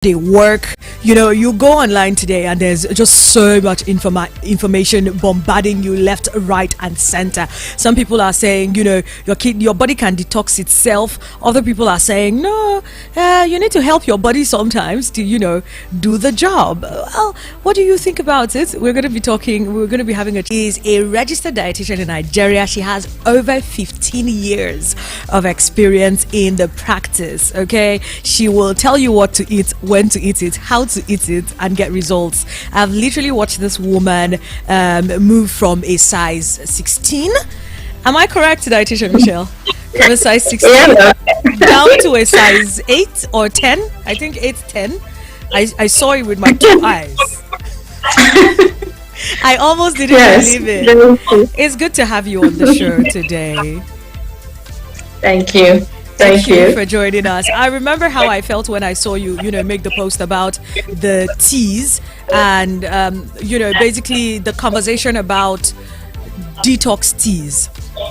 they work. You go online today and there's just so much information bombarding you left, right, and center. Some people are saying, your body can detox itself. Other people are saying, no, you need to help your body sometimes to, do the job. Well, what do you think about it? We're going to be having is a registered dietitian in Nigeria. She has over 15 years of experience in the practice. Okay. She will tell you what to eat, when to eat it, how to eat it, and get results. I've literally watched this woman move from a size 16. Am I correct, dietitian Michelle? From a size 16 down to a size 8 or 10. I think 8, 10. I saw it with my two eyes. I almost didn't believe it. It's good to have you on the show today. Thank you. Thank you for joining us. I remember how I felt when I saw you, make the post about the teas and, basically the conversation about detox teas,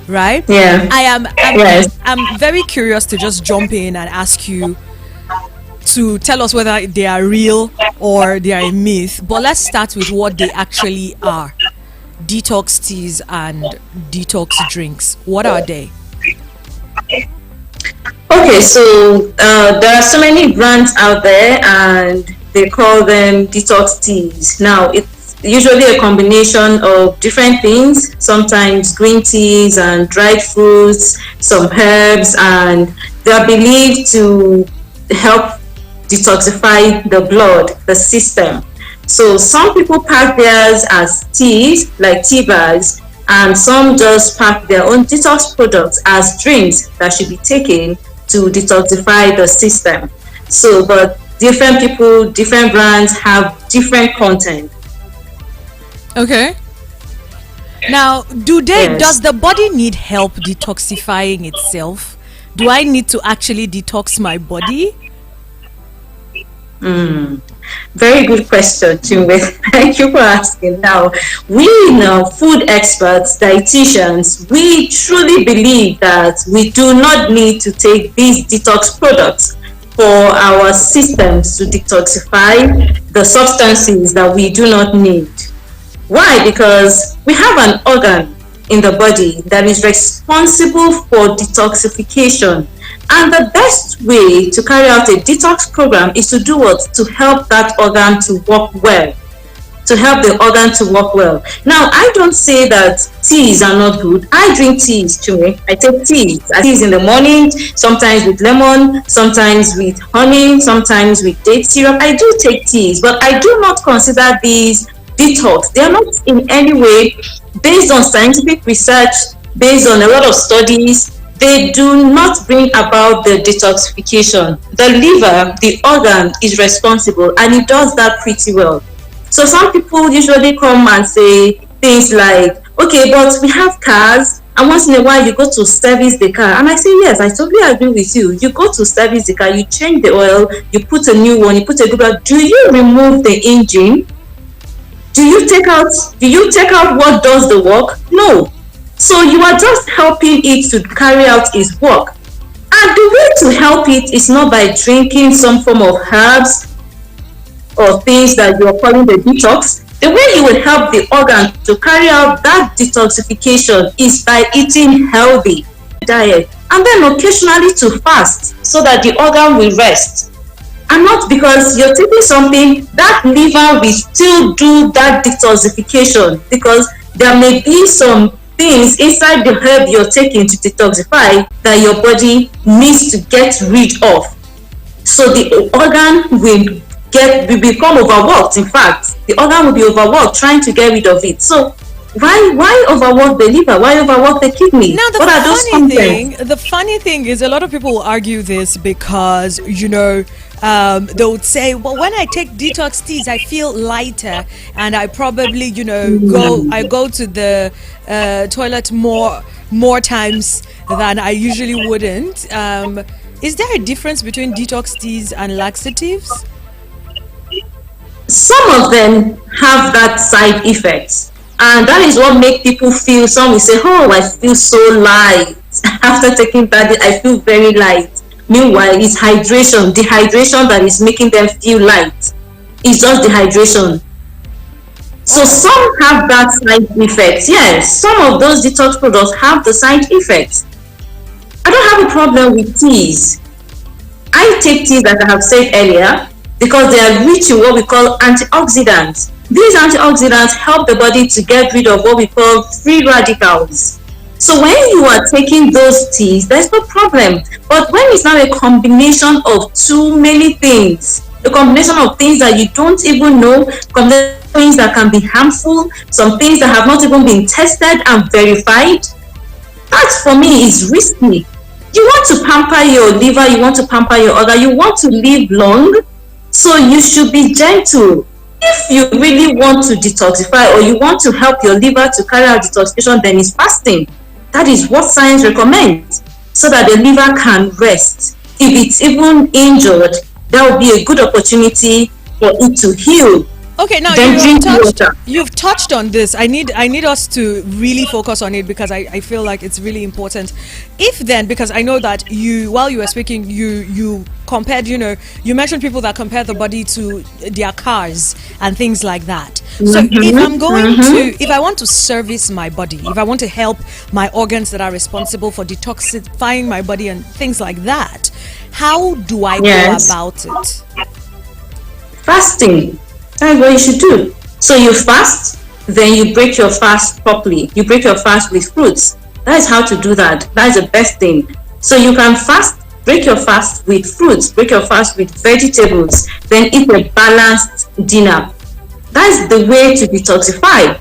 right? Yeah. I'm very curious to just jump in and ask you to tell us whether they are real or they are a myth. But let's start with what they actually are. Detox teas and detox drinks. What are they? Okay, so there are so many brands out there and they call them detox teas. Now, it's usually a combination of different things, sometimes green teas and dried fruits, some herbs, and they are believed to help detoxify the blood, the system. So some people pack theirs as teas, like tea bags, and some just pack their own detox products as drinks that should be taken to detoxify the system. So, but different people, different brands have different content. Okay. Now, does the body need help detoxifying itself? Do I need to actually detox my body? Very good question, Chinwe. Thank you for asking. Now, we food experts, dietitians, we truly believe that we do not need to take these detox products for our systems to detoxify the substances that we do not need. Why? Because we have an organ in the body that is responsible for detoxification. And the best way to carry out a detox program is to do what? To help that organ to work well. To help the organ to work well. Now, I don't say that teas are not good. I drink teas too. I take teas. I teas in the morning, sometimes with lemon, sometimes with honey, sometimes with date syrup. I do take teas, but I do not consider these detox. They are not in any way based on scientific research, based on a lot of studies. They do not bring about the detoxification. The liver, the organ, is responsible and it does that pretty well. So some people usually come and say things like, okay, but we have cars and once in a while you go to service the car. And I say, yes, I totally agree with you. You go to service the car, you change the oil, you put a new one, you put a good one. Do you remove the engine? Do you take out what does the work? No. So you are just helping it to carry out its work. And the way to help it is not by drinking some form of herbs or things that you are calling the detox. The way you will help the organ to carry out that detoxification is by eating healthy diet and then occasionally to fast so that the organ will rest. And not because you're taking something, that liver will still do that detoxification because there may be some things inside the herb you're taking to detoxify that your body needs to get rid of. So the organ will become overworked. In fact, the organ will be overworked trying to get rid of it. So why overwork the liver? Why overwork the kidney? Now the funny thing is a lot of people will argue this because they would say, well, when I take detox teas, I feel lighter, and I probably, go to the toilet more times than I usually wouldn't. Is there a difference between detox teas and laxatives? Some of them have that side effects, and that is what makes people feel. Some will say, oh, I feel so light after taking that. I feel very light. Meanwhile, it's hydration, dehydration that is making them feel light. It's just dehydration. So some have that side effect. Yes, some of those detox products have the side effects. I don't have a problem with teas. I take teas, as I have said earlier, because they are rich in what we call antioxidants. These antioxidants help the body to get rid of what we call free radicals. So when you are taking those teas, there's no problem. But when it's now a combination of too many things, a combination of things that you don't even know, things that can be harmful, some things that have not even been tested and verified, that for me is risky. You want to pamper your liver, you want to pamper your organ, you want to live long, so you should be gentle. If you really want to detoxify or you want to help your liver to carry out detoxification, then it's fasting. That is what science recommends, so that the liver can rest. If it's even injured, that would be a good opportunity for it to heal. Okay, now you've touched on this. I need us to really focus on it, because I feel like it's really important. If then, because I know that while you were speaking, you compared, you mentioned people that compare the body to their cars and things like that. So if I'm going if I want to service my body, if I want to help my organs that are responsible for detoxifying my body and things like that, how do I go about it? Fasting. That's what you should do. So you fast, then you break your fast properly. You break your fast with fruits. That is how to do that. That is the best thing. So you can fast, break your fast with fruits, break your fast with vegetables, then eat a balanced dinner. That's the way to detoxify.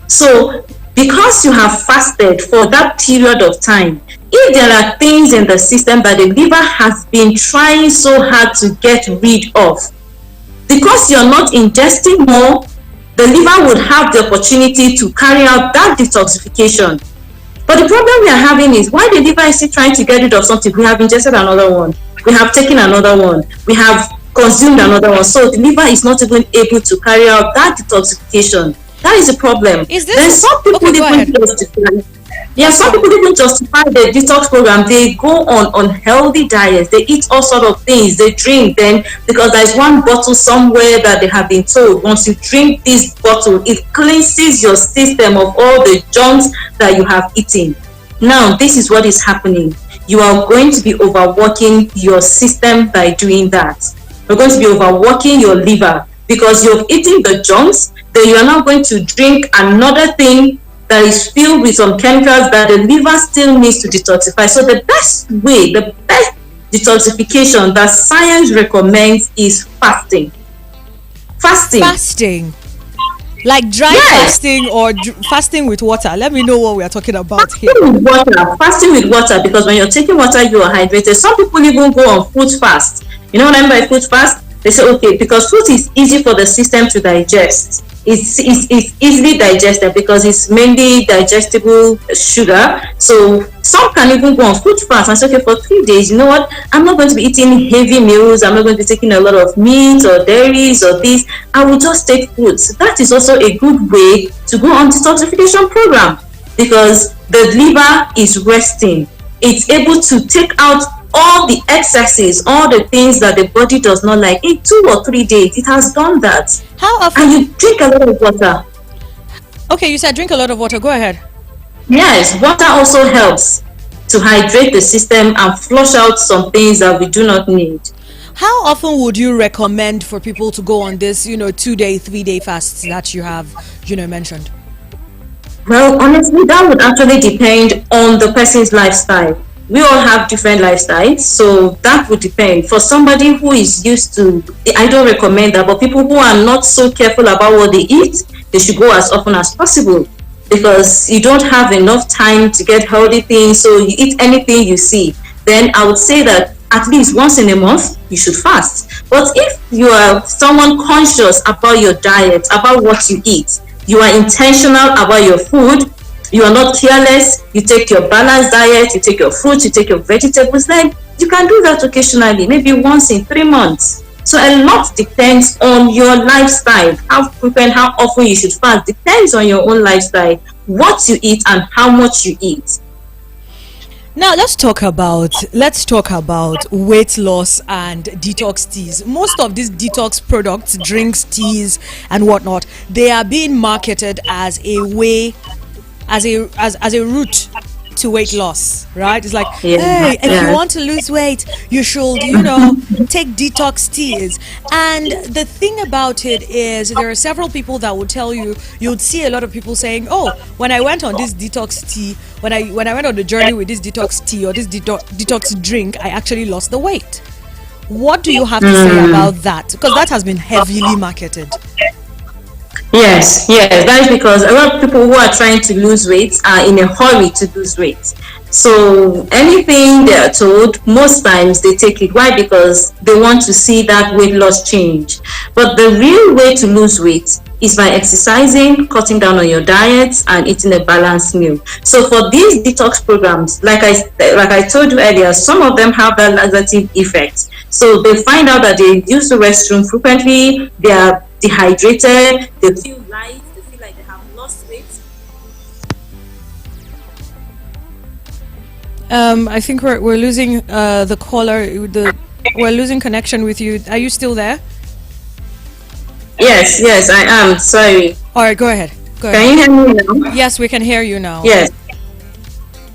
So because you have fasted for that period of time, if there are things in the system that the liver has been trying so hard to get rid of, because you're not ingesting more, the liver would have the opportunity to carry out that detoxification. But the problem we are having is, why the liver is still trying to get rid of something, we have ingested another one, we have taken another one, we have consumed another one. So the liver is not even able to carry out that detoxification. That is the problem. Then some people some people even justify the detox program. They go on unhealthy diets, they eat all sort of things, they drink, then because there's one bottle somewhere that they have been told, once you drink this bottle, it cleanses your system of all the junks that you have eaten. Now this is what is happening. You are going to be overworking your system by doing that. You're going to be overworking your liver because you've eaten the junks. Then you are now going to drink another thing that is filled with some chemicals that the liver still needs to detoxify. So the best way, the best detoxification that science recommends is fasting. Fasting. Like dry fasting or fasting with water. Let me know what we are talking about here. Fasting with water, because when you're taking water, you are hydrated. Some people even go on fruit fast. You know what I mean by fruit fast? They say, okay, because fruit is easy for the system to digest. It's easily digested because it's mainly digestible sugar. So some can even go on fruit fast and say, okay, for 3 days, you know what, I'm not going to be eating heavy meals, I'm not going to be taking a lot of meat or dairies or this, I will just take fruits. That is also a good way to go on detoxification program, because the liver is resting. It's able to take out all the excesses, all the things that the body does not like. In 2 or 3 days, it has done that. How often? And you drink a lot of water. Okay, you said drink a lot of water. Go ahead. Yes, water also helps to hydrate the system and flush out some things that we do not need. How often would you recommend for people to go on this, 2-day, 3-day fasts that you have, mentioned? Well, honestly, that would actually depend on the person's lifestyle. We all have different lifestyles, so that would depend. For somebody who is used to, I don't recommend that, but people who are not so careful about what they eat, they should go as often as possible, because you don't have enough time to get healthy things, so you eat anything you see. Then I would say that at least once in a month, you should fast. But if you are someone conscious about your diet, about what you eat, you are intentional about your food, you are not careless, you take your balanced diet, you take your fruits, you take your vegetables, then you can do that occasionally, maybe once in 3 months. So a lot depends on your lifestyle. How frequent, how often you should fast depends on your own lifestyle, what you eat and how much you eat. Now let's talk about weight loss and detox teas. Most of these detox products, drinks, teas, and whatnot, they are being marketed as a way, as a route to weight loss, right? It's like, Yeah, hey, if you yeah. want to lose weight, you should, take detox teas. And the thing about it is, there are several people that will tell you, you'd see a lot of people saying, oh, when I went on this detox tea, when I went on the journey with this detox tea or this detox drink, I actually lost the weight. What do you have to say about that? Because that has been heavily marketed. Yes, yes, that is because a lot of people who are trying to lose weight are in a hurry to lose weight. So anything they are told, most times they take it. Why? Because they want to see that weight loss change. But the real way to lose weight is by exercising, cutting down on your diet, and eating a balanced meal. So for these detox programs, like I told you earlier, some of them have that laxative effect. So they find out that they use the restroom frequently, they are dehydrated, they feel light, they feel like they have lost weight. I think we're losing the caller. We're losing connection with you. Are you still there? Yes, yes, I am. Sorry. All right, go ahead. Go Can ahead. you hear me now? Yes, we can hear you now. Yes.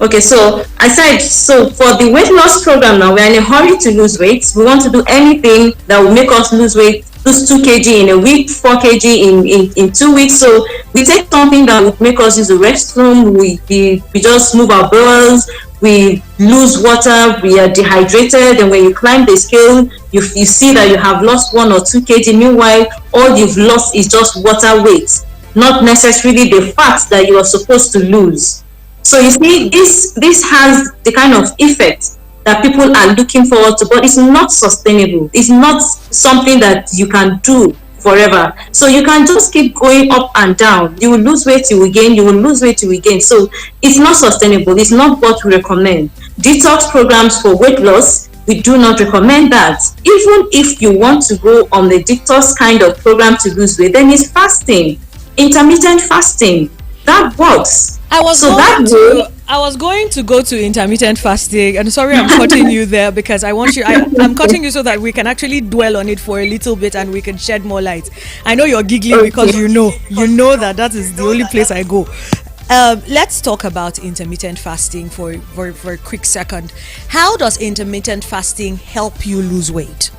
Okay, so I said, so for the weight loss program now, we're in a hurry to lose weight. We want to do anything that will make us lose weight, lose 2 kg in a week, 4 kg in 2 weeks. So we take something that would make us use the restroom, we just move our bowels, we lose water, we are dehydrated, and when you climb the scale, you see that you have lost 1 or 2 kg. Meanwhile, all you've lost is just water weight, not necessarily the fat that you are supposed to lose. So you see, this has the kind of effect that people are looking forward to, but it's not sustainable. It's not something that you can do forever. So you can just keep going up and down. You will lose weight, you will gain, you will lose weight, you will gain. So it's not sustainable. It's not what we recommend. Detox programs for weight loss, we do not recommend that. Even if you want to go on the detox kind of program to lose weight, then it's fasting, intermittent fasting. That works. I was So going that to way, I was going to go to intermittent fasting, and sorry I'm cutting you there because I'm cutting you so that we can actually dwell on it for a little bit and we can shed more light. I know you're giggling because okay. you know that is the only place I go. Let's talk about intermittent fasting for a quick second. How does intermittent fasting help you lose weight?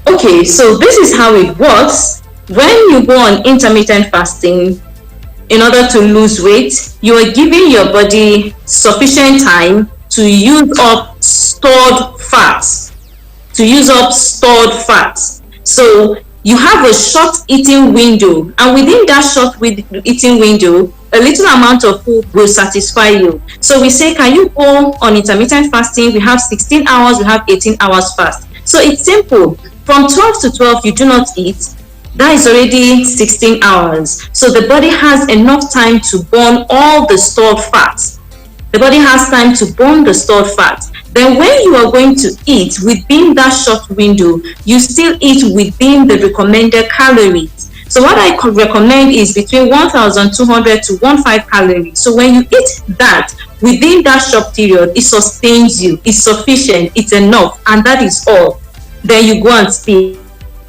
Okay, so this is how it works. When you go on intermittent fasting, in order to lose weight, you are giving your body sufficient time to use up stored fats. To use up stored fats. So you have a short eating window, and within that short eating window, a little amount of food will satisfy you. So we say, can you go on intermittent fasting? We have 16 hours, we have 18 hours fast. So it's simple. From 12 to 12, you do not eat. That is already 16 hours. So the body has enough time to burn all the stored fats. The body has time to burn the stored fat. Then when you are going to eat within that short window, you still eat within the recommended calories. So what I could recommend is between 1,200 to 1500 calories. So when you eat that within that short period, it sustains you, it's sufficient, it's enough, and that is all. Then you go and sleep.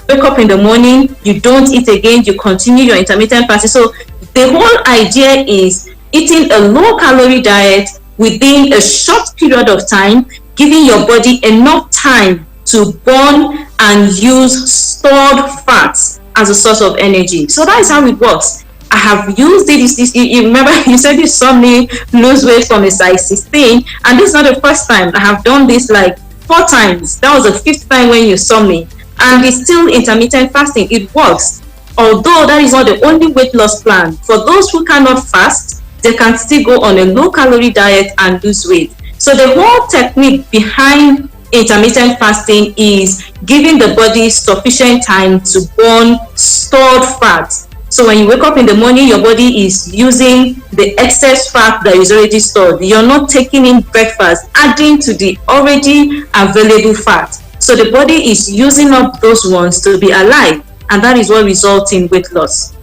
Wake up in the morning, you don't eat again, you continue your intermittent fasting. So the whole idea is eating a low calorie diet within a short period of time, giving your body enough time to burn and use stored fats as a source of energy. So that is how it works. I have used it. You remember you said you saw me lose weight from a size 16, and this is not the first time. I have done this like 4 times. That was the 5th time when you saw me. And it's still intermittent fasting. It works. Although that is not the only weight loss plan. For those who cannot fast, they can still go on a low calorie diet and lose weight. So the whole technique behind intermittent fasting is giving the body sufficient time to burn stored fat. So when you wake up in the morning, your body is using the excess fat that is already stored. You're not taking in breakfast, adding to the already available fat. So the body is using up those ones to be alive, and that is what results in weight loss.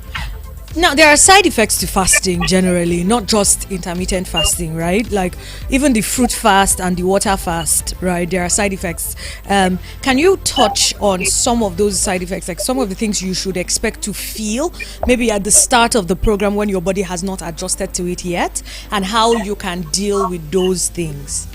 Now, there are side effects to fasting generally, not just intermittent fasting, right? Like even the fruit fast and the water fast, right? There are side effects. Can you touch on some of those side effects, like some of the things you should expect to feel maybe at the start of the program when your body has not adjusted to it yet, and how you can deal with those things?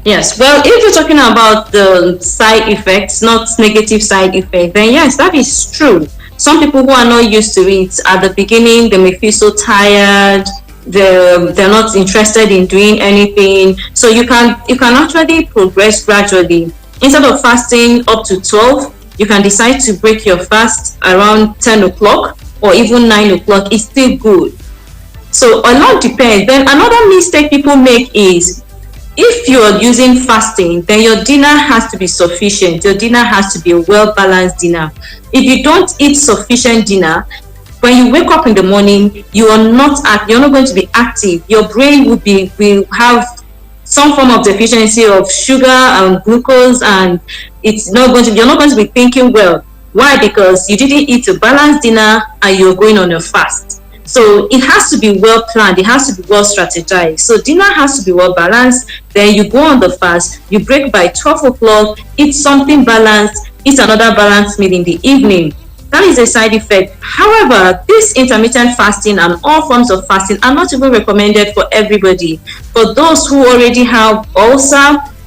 Yes, well, if you're talking about the side effects, not negative side effects, then yes, that is true. Some people who are not used to it at the beginning, they may feel so tired. They're not interested in doing anything. So you can actually progress gradually. Instead of fasting up to 12, you can decide to break your fast around 10 o'clock or even 9 o'clock. It's still good. So a lot depends. Then another mistake people make is, if you're using fasting, then your dinner has to be sufficient. Your dinner has to be a well-balanced dinner. If you don't eat sufficient dinner, when you wake up in the morning, you're not going to be active. Your brain will have some form of deficiency of sugar and glucose, and you're not going to be thinking well. Why? Because you didn't eat a balanced dinner and you're going on a fast. So it has to be well planned, it has to be well strategized. So dinner has to be well balanced. Then you go on the fast, you break by 12 o'clock, eat something balanced, eat another balanced meal in the evening. That is a side effect. However, this intermittent fasting and all forms of fasting are not even recommended for everybody. For those who already have ulcer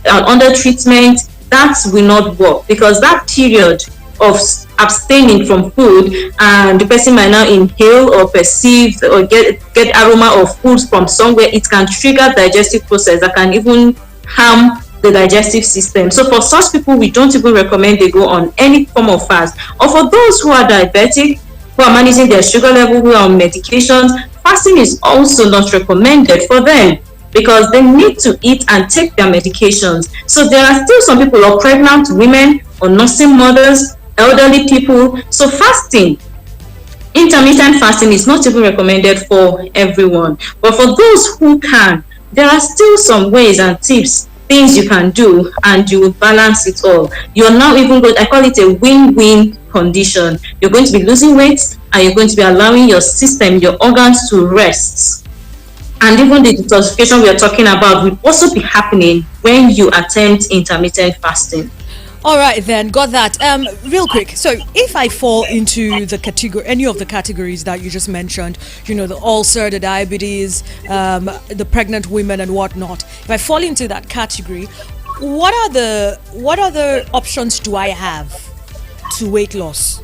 and under treatment, that will not work, because that period of abstaining from food, and the person might now inhale or perceive or get aroma of food from somewhere, it can trigger digestive process that can even harm the digestive system. So for such people, we don't even recommend they go on any form of fast. Or for those who are diabetic, who are managing their sugar level, who are on medications, fasting is also not recommended for them, because they need to eat and take their medications. So there are still some people, or pregnant women, or nursing mothers, elderly people. So intermittent fasting is not even recommended for everyone. But for those who can, there are still some ways and tips, things you can do, and you will balance it all. You're now even good. I call it a win-win condition. You're going to be losing weight, and you're going to be allowing your system, your organs to rest. And even the detoxification we are talking about will also be happening when you attempt intermittent fasting. All right, then, got that. Real quick. So, if I fall into the category, any of the categories that you just mentioned, the ulcer, the diabetes, the pregnant women, and whatnot. If I fall into that category, what other options do I have to weight loss?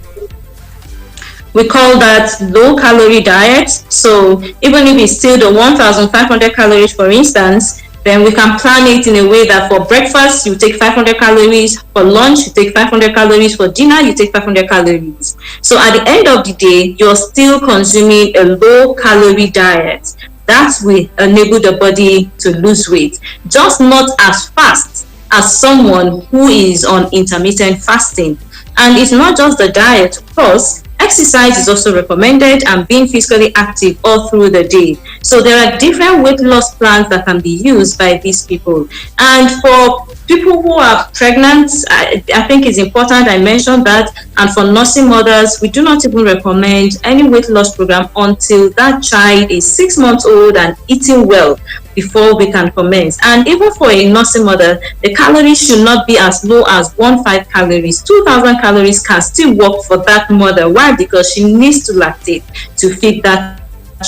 We call that low calorie diet. So even if it's still the 1,500 calories, for instance, then we can plan it in a way that for breakfast, you take 500 calories, for lunch, you take 500 calories, for dinner, you take 500 calories. So at the end of the day, you're still consuming a low calorie diet. That will enable the body to lose weight, just not as fast as someone who is on intermittent fasting. And it's not just the diet, of course. Exercise is also recommended, and being physically active all through the day. So there are different weight loss plans that can be used by these people. And for people who are pregnant, I think it's important I mentioned that. And for nursing mothers, we do not even recommend any weight loss program until that child is 6 months old and eating well before we can commence. And even for a nursing mother, the calories should not be as low as 1,500 calories. 2,000 calories can still work for that mother. Why? Because she needs to lactate to feed that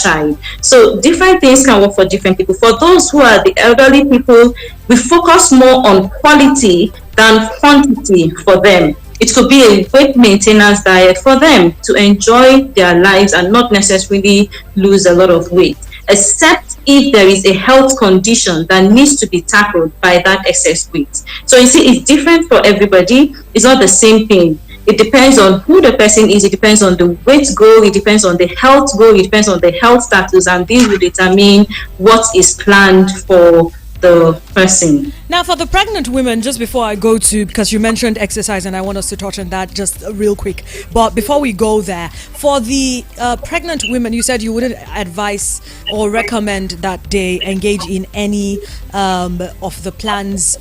child. So different things can work for different people. For those who are the elderly people, we focus more on quality than quantity for them. It could be a weight maintenance diet for them to enjoy their lives and not necessarily lose a lot of weight, except if there is a health condition that needs to be tackled by that excess weight. So you see, it's different for everybody. It's not the same thing. It depends on who the person is. It depends on the weight goal. It depends on the health goal. It depends on the health status, and these will determine what is planned for the person. Now, for the pregnant women, just before I go to, because you mentioned exercise and I want us to touch on that just real quick, but before we go there, for the pregnant women, you said you wouldn't advise or recommend that they engage in any of the plans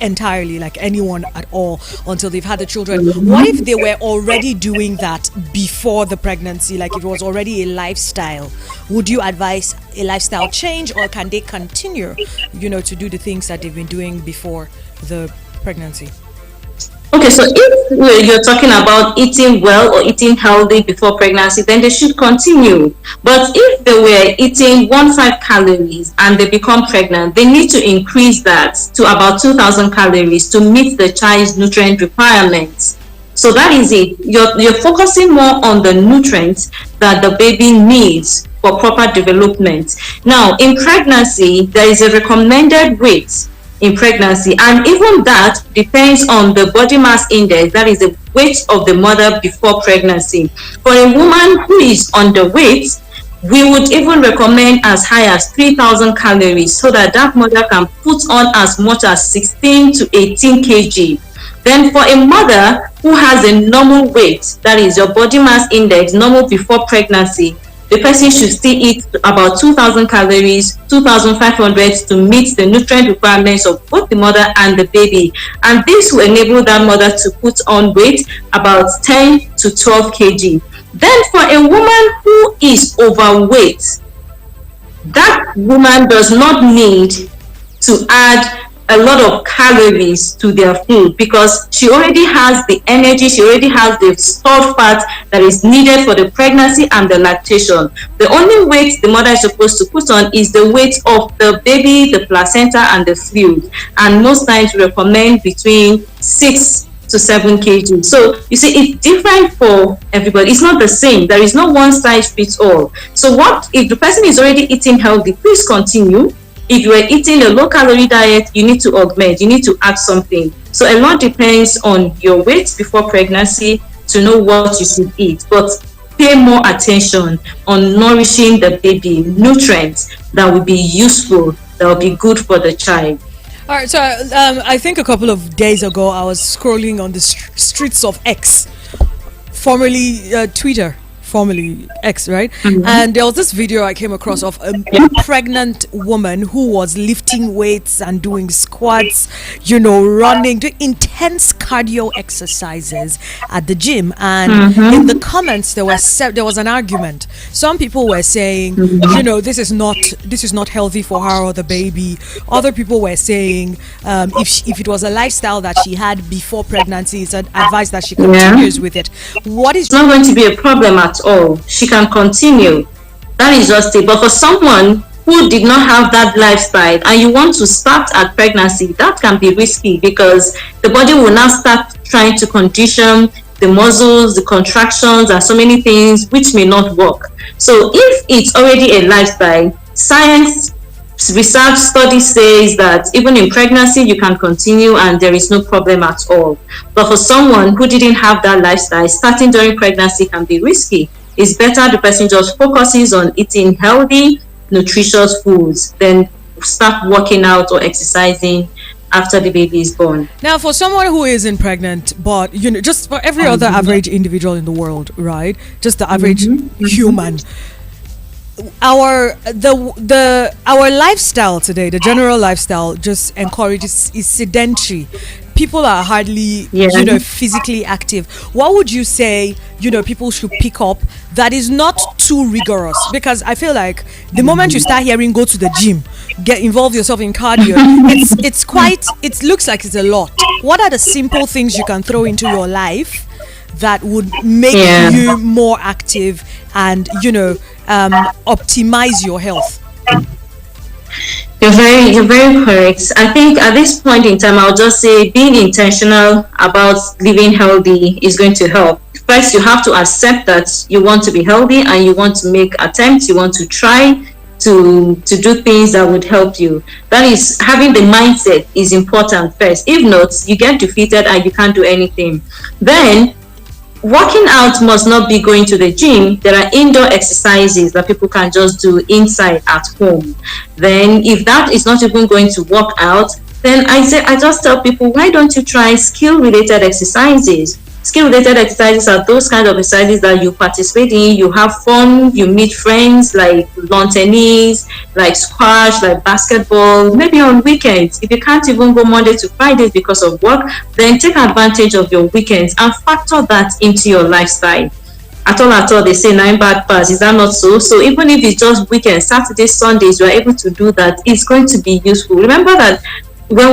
entirely, like anyone at all, until they've had the children. What if they were already doing that before the pregnancy, like if it was already a lifestyle? Would you advise a lifestyle change, or can they continue, to do the things that they've been doing before the pregnancy? Okay, so if you're talking about eating well or eating healthy before pregnancy, then they should continue. But if they were eating 1,500 calories and they become pregnant, they need to increase that to about 2,000 calories to meet the child's nutrient requirements. So that is it. You're focusing more on the nutrients that the baby needs for proper development. Now, in pregnancy, there is a recommended weight in pregnancy, and even that depends on the body mass index, that is the weight of the mother before pregnancy. For a woman who is underweight, we would even recommend as high as 3,000 calories so that mother can put on as much as 16 to 18 kg. Then for a mother who has a normal weight, that is your body mass index normal before pregnancy, the person should still eat about 2,000 calories, 2,500 to meet the nutrient requirements of both the mother and the baby. And this will enable that mother to put on weight about 10 to 12 kg. Then for a woman who is overweight, that woman does not need to add a lot of calories to their food, because she already has the energy, she already has the stored fat that is needed for the pregnancy and the lactation. The only weight the mother is supposed to put on is the weight of the baby, the placenta, and the fluid. And most times we recommend between 6 to 7 kg. So you see, it's different for everybody. It's not the same. There is no one size fits all. So what if the person is already eating healthy? Please continue. If you are eating a low-calorie diet, you need to augment, you need to add something. So a lot depends on your weight before pregnancy to know what you should eat. But pay more attention on nourishing the baby, nutrients that will be useful, that will be good for the child. All right, so I think a couple of days ago, I was scrolling on the streets of X, formerly Twitter. Formerly X, right? Mm-hmm. And there was this video I came across of a pregnant woman who was lifting weights and doing squats, running, doing intense cardio exercises at the gym. And in the comments, there was an argument. Some people were saying, this is not healthy for her or the baby. Other people were saying, if it was a lifestyle that she had before pregnancy, it's advice that she continues with it. It's not going to be a problem at all. She can continue. That is just it. But for someone who did not have that lifestyle and you want to start at pregnancy, that can be risky, because the body will now start trying to condition the muscles, the contractions, and so many things which may not work. So if it's already a lifestyle, science, research study says that even in pregnancy you can continue and there is no problem at all. But for someone who didn't have that lifestyle, starting during pregnancy can be risky. It's better the person just focuses on eating healthy, nutritious foods, then start working out or exercising after the baby is born. Now, for someone who isn't pregnant, but just for every other average individual in the world, right? Just the average human. Our lifestyle today, the general lifestyle, just encourages is sedentary. People are hardly physically active. What would you say people should pick up that is not too rigorous? Because I feel like the moment you start hearing go to the gym, involve yourself in cardio, it looks like it's a lot. What are the simple things you can throw into your life that would make you more active and optimize your health? You're very correct. I think at this point in time, I'll just say being intentional about living healthy is going to help. First, you have to accept that you want to be healthy and you want to make attempts, you want to try to do things that would help you. That is, having the mindset is important first. If not, you get defeated and you can't do anything. Then working out must not be going to the gym. There are indoor exercises that people can just do inside at home. Then if that is not even going to work out, then I just tell people, why don't you try skill related exercises? Skill related exercises are those kind of exercises that you participate in, you have fun, you meet friends, like lawn tennis, like squash, like basketball, maybe on weekends. If you can't even go Monday to Friday because of work, then take advantage of your weekends and factor that into your lifestyle. At all, they say nine bad pass. Is that not so? So even if it's just weekend, Saturday, Sundays, you are able to do that, it's going to be useful. Remember that